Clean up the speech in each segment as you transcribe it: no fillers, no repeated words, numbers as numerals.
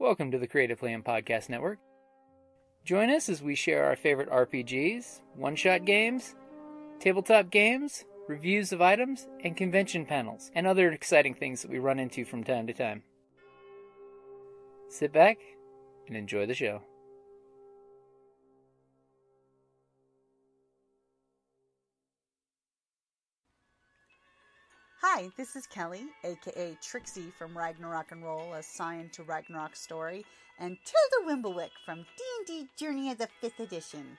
Welcome to the Creative Plan Podcast Network. Join us as we share our favorite RPGs, one-shot games, tabletop games, reviews of items, and convention panels, and other exciting things that we run into from time to time. Sit back and enjoy the show. Hi, this is Kellie, aka Trixie from Ragnarok and Roll, a Scion to Ragnarok story, and Tilda Wimblewick from D&D Journey of the 5th Edition.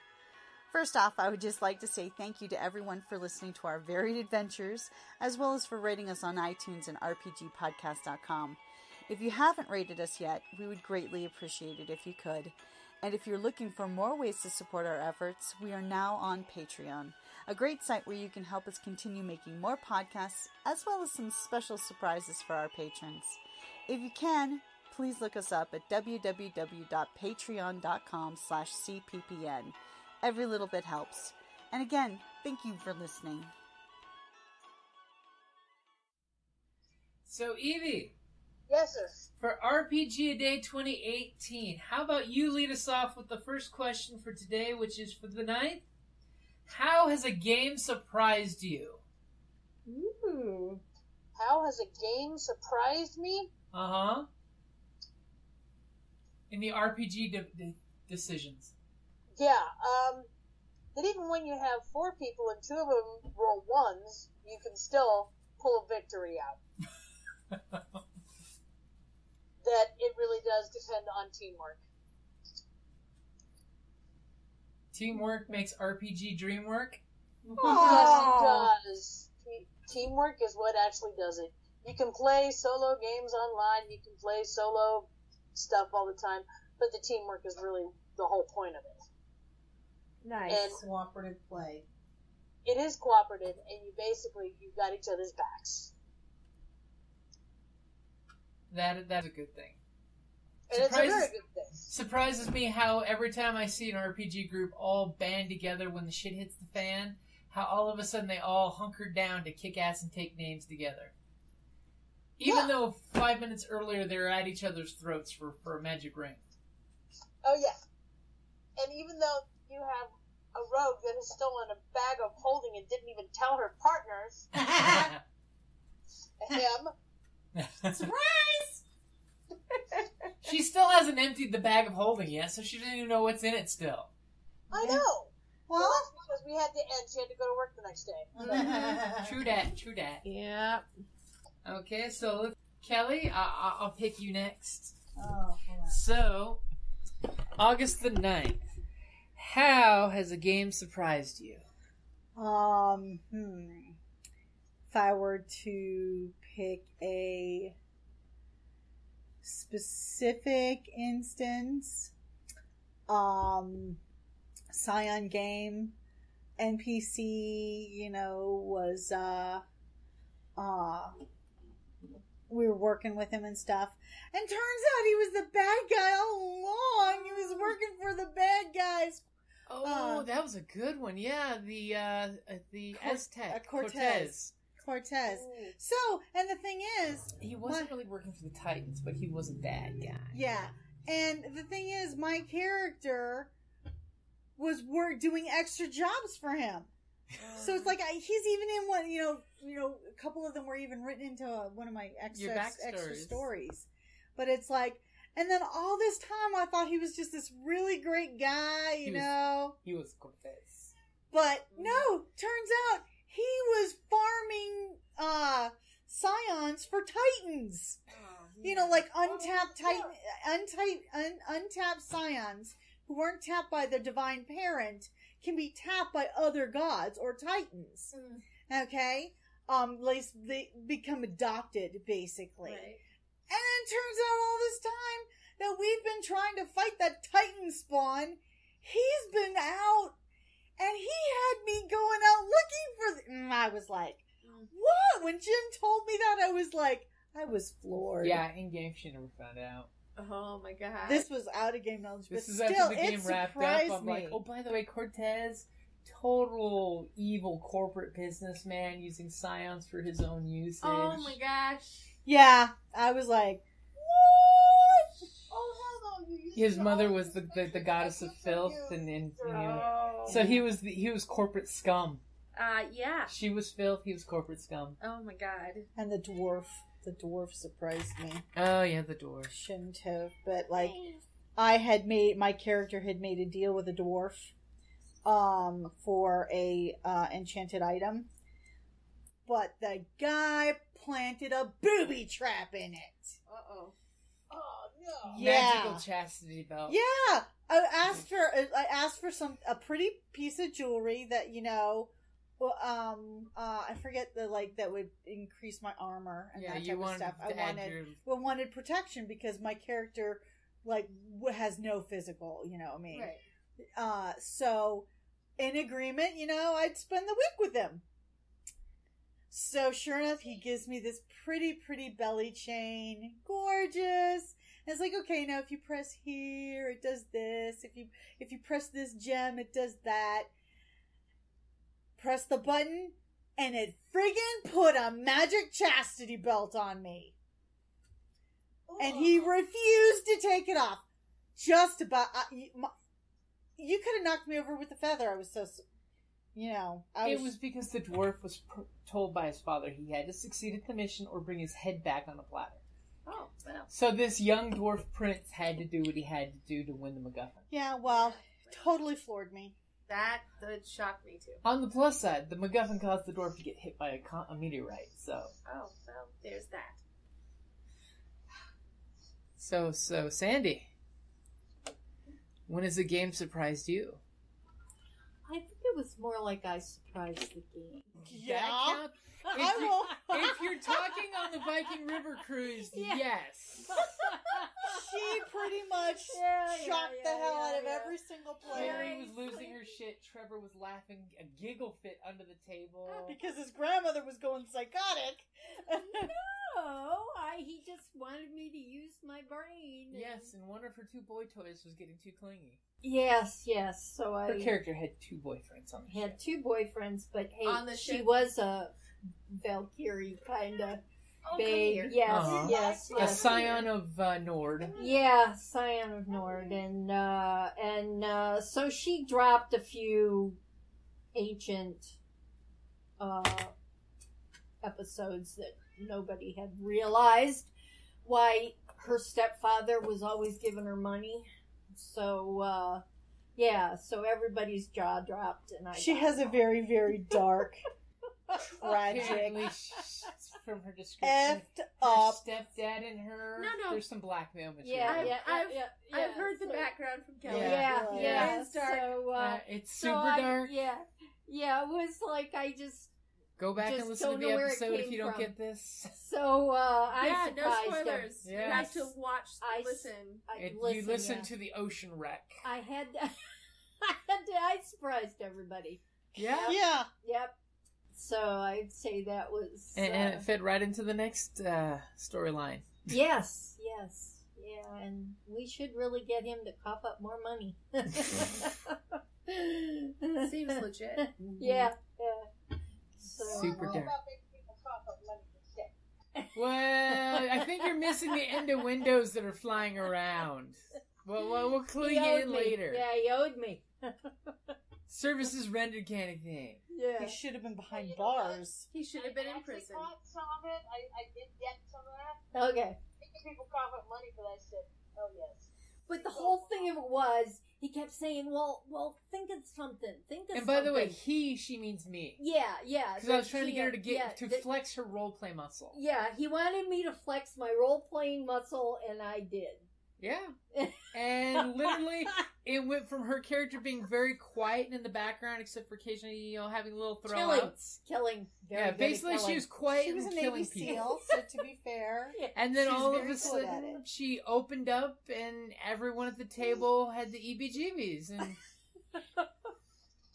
First off, I would just like to say thank you to everyone for listening to our varied adventures, as well as for rating us on iTunes and RPGpodcast.com. If you haven't rated us yet, we would greatly appreciate it if you could. And if you're looking for more ways to support our efforts, we are now on Patreon, a great site where you can help us continue making more podcasts, as well as some special surprises for our patrons. If you can, please look us up at www.patreon.com/cppn. Every little bit helps. And again, thank you for listening. So, Evie. Yes, sir. For RPGaDay2018, how about you lead us off with the first question for today, which is for the 9th. How has a game surprised you? Ooh. How has a game surprised me? Uh-huh. In the RPG decisions. Yeah, that even when you have 4 people and 2 of them roll 1s, you can still pull a victory out. That it really does depend on teamwork. Teamwork makes RPG dream work? Yes, it does. Teamwork is what actually does it. You can play solo games online, you can play solo stuff all the time, but the teamwork is really the whole point of it. Nice. And cooperative play. It is cooperative, and you've got each other's backs. That's a good thing. And it's a very good thing. Surprises me how every time I see an RPG group all band together when the shit hits the fan, how all of a sudden they all hunker down to kick ass and take names together. Even though 5 minutes earlier they were at each other's throats for a magic ring. Oh, yeah. And even though you have a rogue that has stolen a bag of holding and didn't even tell her partners, him, Surprise! She still hasn't emptied the bag of holding yet, so she doesn't even know what's in it still. I know. Well, that's because we had to end. She had to go to work the next day. True that. Yeah. Okay, so Kellie, I'll pick you next. Oh, hold on. So, August the 9th. How has a game surprised you? If I were to pick a specific instance, Scion game NPC, was we were working with him and stuff, and turns out he was the bad guy all along. He was working for the bad guys. Oh, that was a good one. Yeah, the Aztec Cortez. So, and the thing is, he wasn't really working for the Titans, but he was a bad guy. Yeah, and the thing is, my character was doing extra jobs for him. So it's like he's even in one. A couple of them were even written into one of my extra stories. But it's like, and then all this time I thought he was just this really great guy. He was Cortez. But no, turns out he was farming scions for Titans. Like untapped untapped scions who weren't tapped by the divine parent can be tapped by other gods or Titans. Okay? They become adopted, basically. Right. And then it turns out all this time that we've been trying to fight that Titan spawn. He's been out, and he had me going out looking for I was like, what? When Jen told me that, I was floored. Yeah, in-game she never found out. Oh my god. This was out of game knowledge, but This is still, after the it game wrapped up. surprised I'm me. like, oh, by the way, Cortez, total evil corporate businessman using scions for his own usage. Oh my gosh. Yeah, I was like, what? Oh his mother was the goddess of filth, and you know, so he was corporate scum. Yeah. She was filth. He was corporate scum. Oh my god. And the dwarf surprised me. Oh yeah, the dwarf. Shouldn't have, but like, my character had made a deal with a dwarf, for a enchanted item, but the guy planted a booby trap in it. Uh-oh. Oh no! Yeah. Magical chastity belt. Yeah, I asked for a pretty piece of jewelry that, you know, I forget that would increase my armor and that type of stuff. I wanted protection because my character has no physical, you know what I mean? Right. So in agreement, you know, I'd spend the week with him. So sure enough, he gives me this pretty belly chain, gorgeous. And it's like, okay, now if you press here, it does this. If you press this gem, it does that. Press the button, and it friggin' put a magic chastity belt on me. And he refused to take it off. Just about, you could have knocked me over with a feather. I was so, you know. It was because the dwarf was told by his father he had to succeed at the mission or bring his head back on a platter. Oh, well. So this young dwarf prince had to do what he had to do to win the MacGuffin. Yeah, well, totally floored me. That would shock me too. On the plus side, the MacGuffin caused the dwarf to get hit by a meteorite, so... Oh, well, there's that. So, Sandy, when has a game surprised you? I think it was more like I surprised the game. Yeah. If you're talking on the Viking River cruise, yes. She pretty much shocked the hell out of every single player. Kellie was losing her shit. Trevor was laughing a giggle fit under the table. Because his grandmother was going psychotic. No, he just wanted me to use my brain. Yes, and one of her two boy toys was getting too clingy. Yes. So Her character had two boyfriends on the had two boyfriends, but hey, On the she ship? was a Valkyrie kind of babe. here. Yes. A scion of Nord. Yeah, scion of Nord, and so she dropped a few ancient episodes that nobody had realized. Why her stepfather was always giving her money, so so everybody's jaw dropped, and She has a very, very dark, tragic, Apparently, from her description, effed her up. stepdad and her. No. There's some blackmail material. I've heard the background from Kellie. Yeah. It's dark. So, It's super dark. Yeah, it was like I just. Go back Just and listen to don't the know where it episode if came you don't from. get this. So I no surprised spoilers. him. You have to watch, listen. You listen to the ocean wreck. I surprised everybody. Yeah? Yeah. Yep. So I'd say that was. And it fit right into the next storyline. Yes. Yeah, and we should really get him to cough up more money. Seems legit. Yeah. So, Super dark. Well, I think you're missing the innuendos that are flying around. Well, we'll clue you in later. Yeah, he owed me. Services rendered kind of thing. Yeah. He should have been behind bars. He should have been in prison. I caught some of it. I did get some of that. Okay. People cough up money for that shit. Oh, yes. But the whole thing of it was, he kept saying, well, think of something. And by the way, she means me. Yeah. Because I was trying to get her to flex her role-play muscle. Yeah, he wanted me to flex my role-playing muscle, and I did. Yeah. And literally, it went from her character being very quiet and in the background, except for occasionally, having little throwouts. Killing. Yeah, basically she was quiet She was and a killing Navy people. SEAL, so to be fair. And then She's all of very a good at sudden, it. she opened up, and everyone at the table had the EBGBs,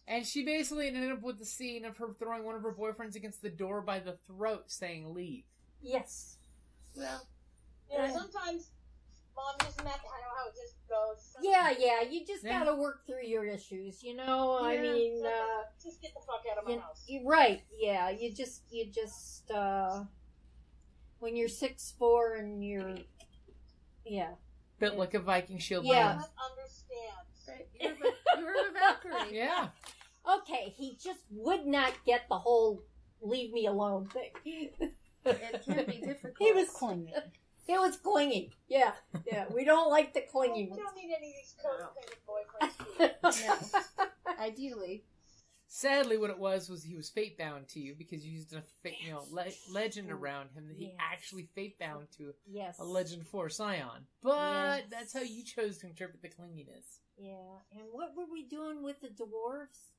and she basically ended up with the scene of her throwing one of her boyfriends against the door by the throat, saying, "Leave." Yes. Well, sometimes Mom isn't that kind of how it just goes. Yeah, you just gotta work through your issues, I mean, just get the fuck out of my house. Right, yeah, you just, when you're 6'4" and you're, Built like a Viking shield. Yeah. man. Understand. Right. You're a Valkyrie. Yeah. Okay, he just would not get the whole leave me alone thing. It can be difficult. He was clinging. It was clinging. Yeah, yeah. We don't like the We clinging. don't need any of these codependent boyfriends. No. Ideally. Sadly, what it was he was fate bound to you because you used a legend around him that he Yes. actually fate bound to Yes. a legend for Scion. But Yes. that's how you chose to interpret the clinginess. Yeah. And what were we doing with the dwarves?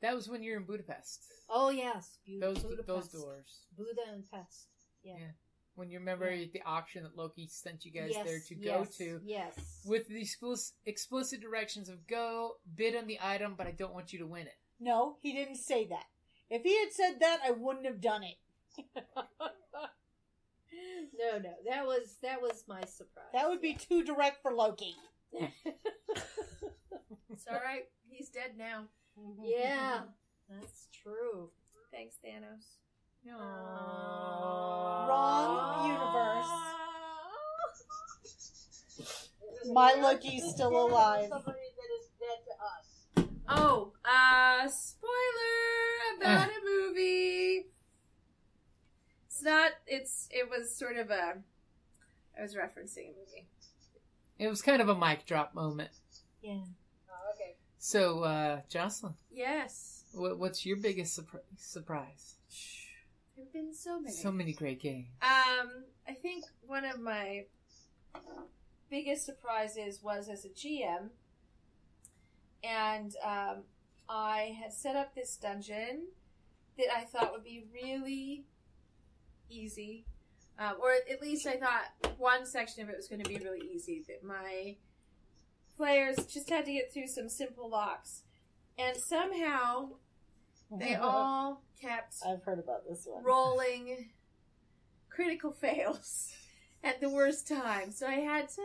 That was when you were in Budapest. Oh yes, Those Budapest. doors. Buddha and Pest. Yeah. Yeah. When you remember Yeah. the auction that Loki sent you guys Yes, there to yes, go to. Yes. With the explicit directions of go, bid on the item, but I don't want you to win it. No, he didn't say that. If he had said that, I wouldn't have done it. No, that was my surprise. That would be too direct for Loki. It's alright. He's dead now. Yeah, that's true. Thanks, Thanos. Wrong universe. My Loki's still alive. Somebody that is dead to us. Oh, spoiler about a movie. It was sort of I was referencing a movie. It was kind of a mic drop moment. Yeah. Oh, okay. So, Joclyne, Yes. what's your biggest surprise? There have been so many. So many great games. I think one of my biggest surprises was as a GM, and I had set up this dungeon that I thought would be really easy, or at least I thought one section of it was going to be really easy, that my players just had to get through some simple locks, and somehow they all kept I've heard about this one. rolling critical fails at the worst time. So I had to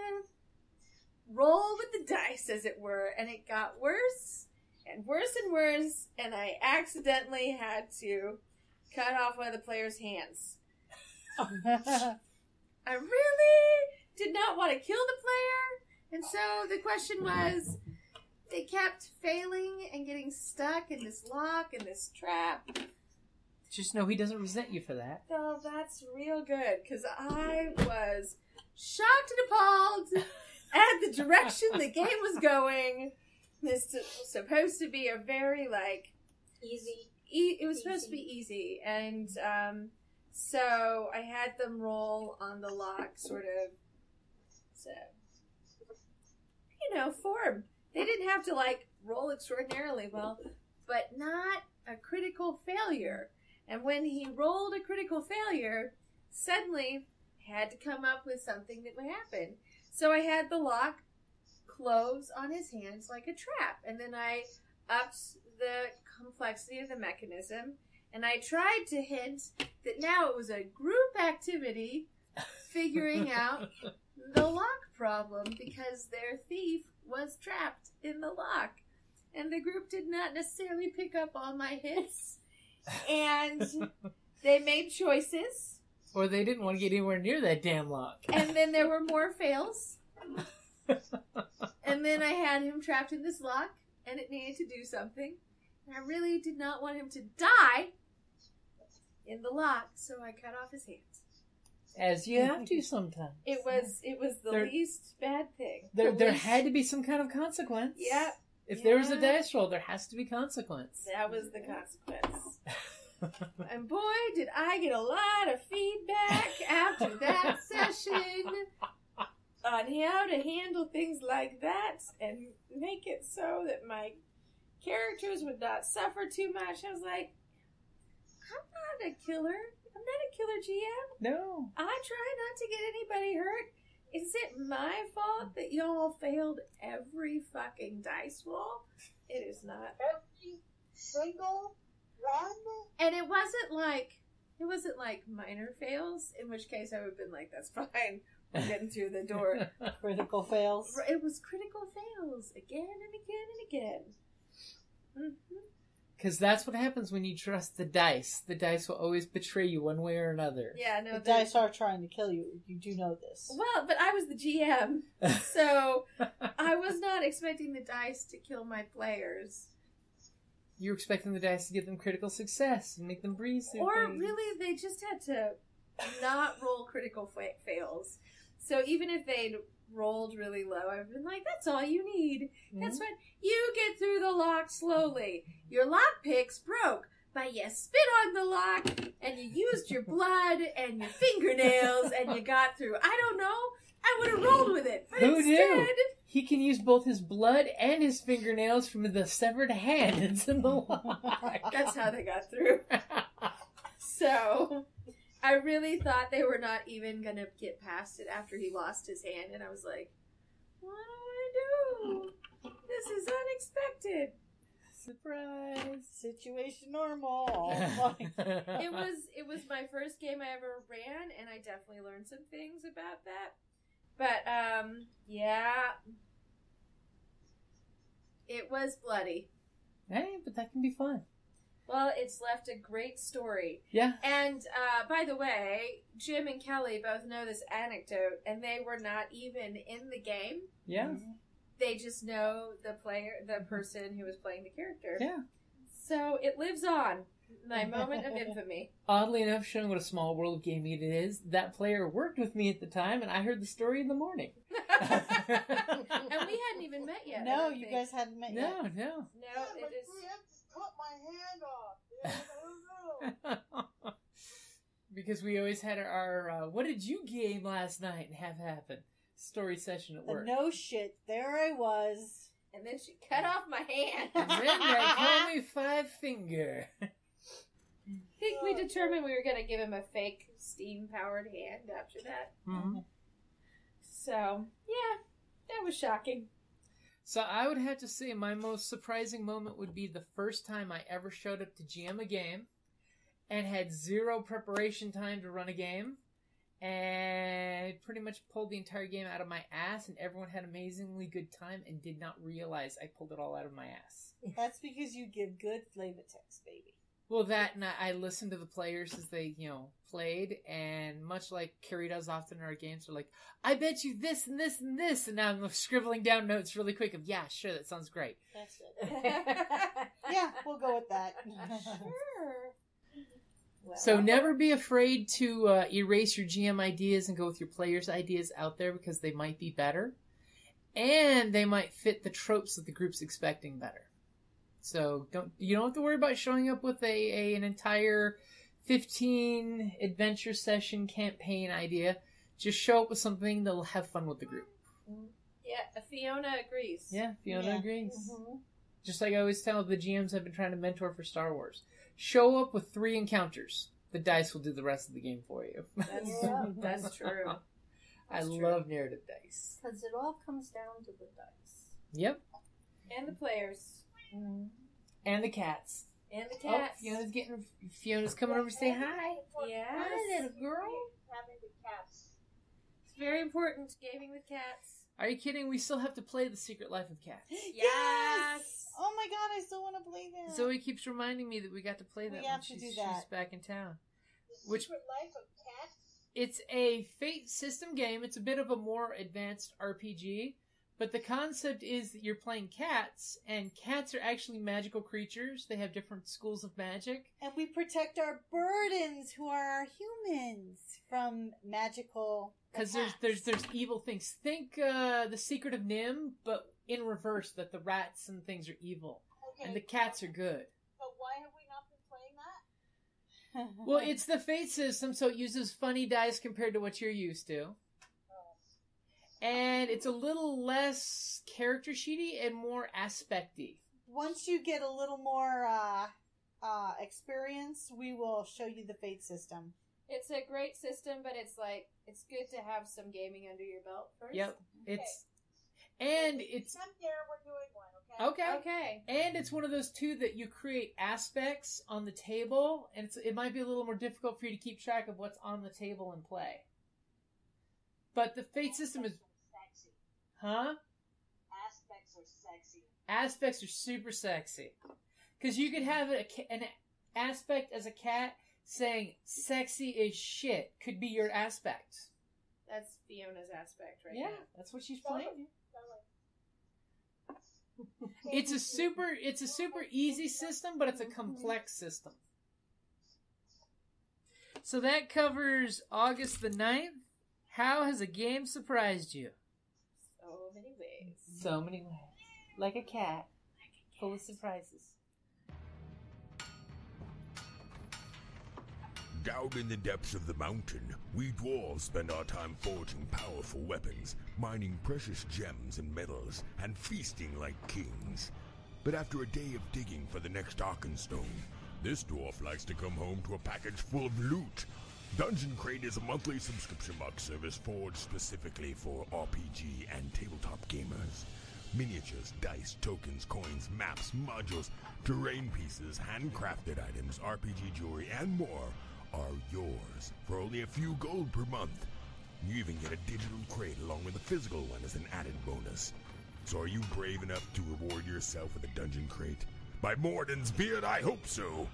roll with the dice, as it were, and it got worse and worse and worse, and I accidentally had to cut off one of the player's hands. I really did not want to kill the player, and so the question was, they kept failing and getting stuck in this lock and this trap. Just know he doesn't resent you for that. Oh, that's real good, because I was shocked and appalled at the direction the game was going. This was supposed to be a very, Easy. it was supposed to be easy, and so I had them roll on the lock, sort of, form. They didn't have to, roll extraordinarily well, but not a critical failure. And when he rolled a critical failure, suddenly had to come up with something that would happen. So I had the lock close on his hands like a trap. And then I upped the complexity of the mechanism. And I tried to hint that now it was a group activity figuring out the lock problem because their thief was trapped in the lock. And the group did not necessarily pick up on my hints. And they made choices. Or they didn't want to get anywhere near that damn lock. And then there were more fails. And then I had him trapped in this lock, and it needed to do something. And I really did not want him to die in the lock, so I cut off his hands. As you have to sometimes. It was the least bad thing. There had to be some kind of consequence. Yeah. If there was a dice roll, there has to be consequence. That was the consequence. And boy, did I get a lot of feedback after that session on how to handle things like that and make it so that my characters would not suffer too much. I was like, I'm not a killer. I'm not a killer GM. No. I try not to get anybody hurt. Is it my fault that y'all failed every fucking dice roll? It is not. Every single one? And it wasn't like minor fails, in which case I would have been like, that's fine. We're getting through the door. Critical fails. It was critical fails again and again and again. Mm-hmm. Because that's what happens when you trust the dice. The dice will always betray you one way or another. Yeah, no. The dice are trying to kill you. You do know this. Well, but I was the GM, so I was not expecting the dice to kill my players. You're expecting the dice to give them critical success and make them breeze through Or things. really, they just had to not roll critical fails. So even if they'd rolled really low, I've been like, that's all you need. That's what you get through the lock slowly. Your lock picks broke, but you spit on the lock and you used your blood and your fingernails and you got through. I don't know. I would have rolled with it, but Who instead, knew? He can use both his blood and his fingernails from the severed hand. It's in the lock. that's how they got through. So I really thought they were not even going to get past it after he lost his hand, and I was like, what do I do? This is unexpected. Surprise. Situation normal. It was my first game I ever ran, and I definitely learned some things about that. But yeah, it was bloody. Hey, but that can be fun. Well, it's left a great story. Yeah. And by the way, Jim and Kellie both know this anecdote, and they were not even in the game. Yeah. They just know the person who was playing the character. Yeah. So it lives on. My moment of infamy. Oddly enough, showing what a small world of gaming it is, that player worked with me at the time, and I heard the story in the morning. And we hadn't even met yet. No, you guys hadn't met yet. No. No, it is. cut my hand off. Because we always had our what did you game last night and have happen story session at work. No shit. There I was. And then she cut off my hand. And then they call me Five Finger. I think we determined we were going to give him a fake steam-powered hand after that. Mm-hmm. So, yeah, that was shocking. So I would have to say my most surprising moment would be the first time I ever showed up to GM a game and had zero preparation time to run a game and pretty much pulled the entire game out of my ass, and everyone had amazingly good time and did not realize I pulled it all out of my ass. That's because you give good flavor text, baby. Well, that, and I listened to the players as they, played, and much like Carrie does often in our games, they're like, I bet you this and this and this, and now I'm scribbling down notes really quick of, yeah, sure, that sounds great. That's it. Yeah, we'll go with that. Sure. Well, So never be afraid to erase your GM ideas and go with your players' ideas out there, because they might be better, and they might fit the tropes that the group's expecting better. So you don't have to worry about showing up with an entire 15 adventure session campaign idea. Just show up with something that'll have fun with the group. yeah, Fiona agrees. Yeah, Fiona agrees. Mm-hmm. Just like I always tell the GMs I've been trying to mentor for Star Wars. Show up with 3 encounters. The dice will do the rest of the game for you. That's true. I That's true. love narrative dice. Because it all comes down to the dice. Yep. And the players. And the cats. And the Oh, cats. Fiona's coming over to say hi. Yes. Hi, little girl. Having the cats. It's very important, gaming with cats. Are you kidding? We still have to play The Secret Life of Cats. Yes! Oh my god, I still want to play that. Zoe keeps reminding me that we got to play that We when have to do that. she's back in town. The Which- Secret Life of Cats? It's a Fate system game. It's a bit of a more advanced RPG. But the concept is that you're playing cats, and cats are actually magical creatures. They have different schools of magic. And we protect our burdens, who are our humans, from magical Because attacks. there's evil things. Think The Secret of Nim, but in reverse, that the rats and things are evil. Okay. And the cats are good. But why have we not been playing that? Well, it's the Fate system, so it uses funny dice compared to what you're used to. And it's a little less character sheety and more aspecty. Once you get a little more experience, we will show you the Fate system. It's a great system, but it's good to have some gaming under your belt first. Yep. It's Except there, we're doing one, okay? okay. Okay. And it's one of those two that you create aspects on the table, and it might be a little more difficult for you to keep track of what's on the table and play. But the Fate system is, Sexy. huh? Aspects are sexy. Aspects are super sexy. Because you could have an aspect as a cat saying "sexy as shit" could be your aspect. That's Fiona's aspect right Yeah, now. that's what she's playing. It's a super easy system, but it's a complex system. So that covers August the 9th. How has a game surprised you? So many ways. So many ways. Like a cat. Full of surprises. Down in the depths of the mountain, we dwarves spend our time forging powerful weapons, mining precious gems and metals, and feasting like kings. But after a day of digging for the next Arkenstone, this dwarf likes to come home to a package full of loot. Dungeon Crate is a monthly subscription box service forged specifically for RPG and tabletop gamers. Miniatures, dice, tokens, coins, maps, modules, terrain pieces, handcrafted items, RPG jewelry, and more are yours for only a few gold per month. You even get a digital crate along with a physical one as an added bonus. So are you brave enough to reward yourself with a Dungeon Crate? By Morden's beard, I hope so.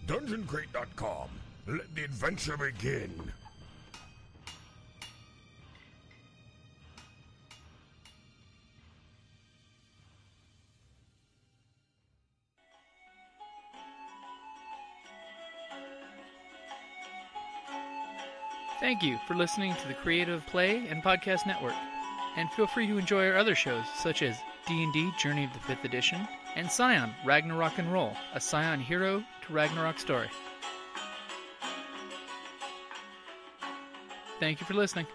DungeonCrate.com. Let the adventure begin. Thank you for listening to the Creative Play and Podcast Network. And feel free to enjoy our other shows, such as D&D Journey of the 5th Edition and Scion Ragnarok and Roll, a Scion hero to Ragnarok story. Thank you for listening.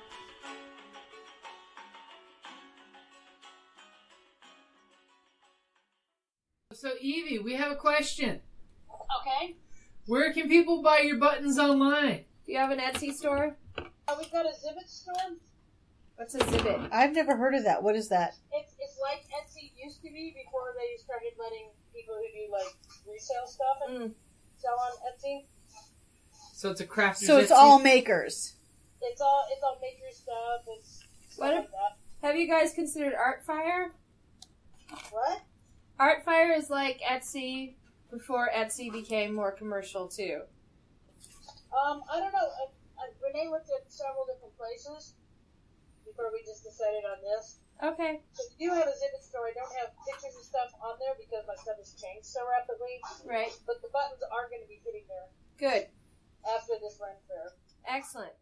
So, Evie, we have a question. Okay. Where can people buy your buttons online? Do you have an Etsy store? We've got a Zibbit store. What's a Zibbit? I've never heard of that. What is that? It's like Etsy used to be before they started letting people who do like resale stuff and sell on Etsy. So it's a crafter's So it's Etsy? all makers. It's all maker stuff. It's stuff like that. Have you guys considered Artfire? What? Artfire is like Etsy before Etsy became more commercial too. I don't know. Renee looked at several different places before we just decided on this. Okay. So we do have a Zibbit store. I don't have pictures and stuff on there because my stuff has changed so rapidly. Right. But the buttons are going to be hitting there Good. after this run fair. Excellent.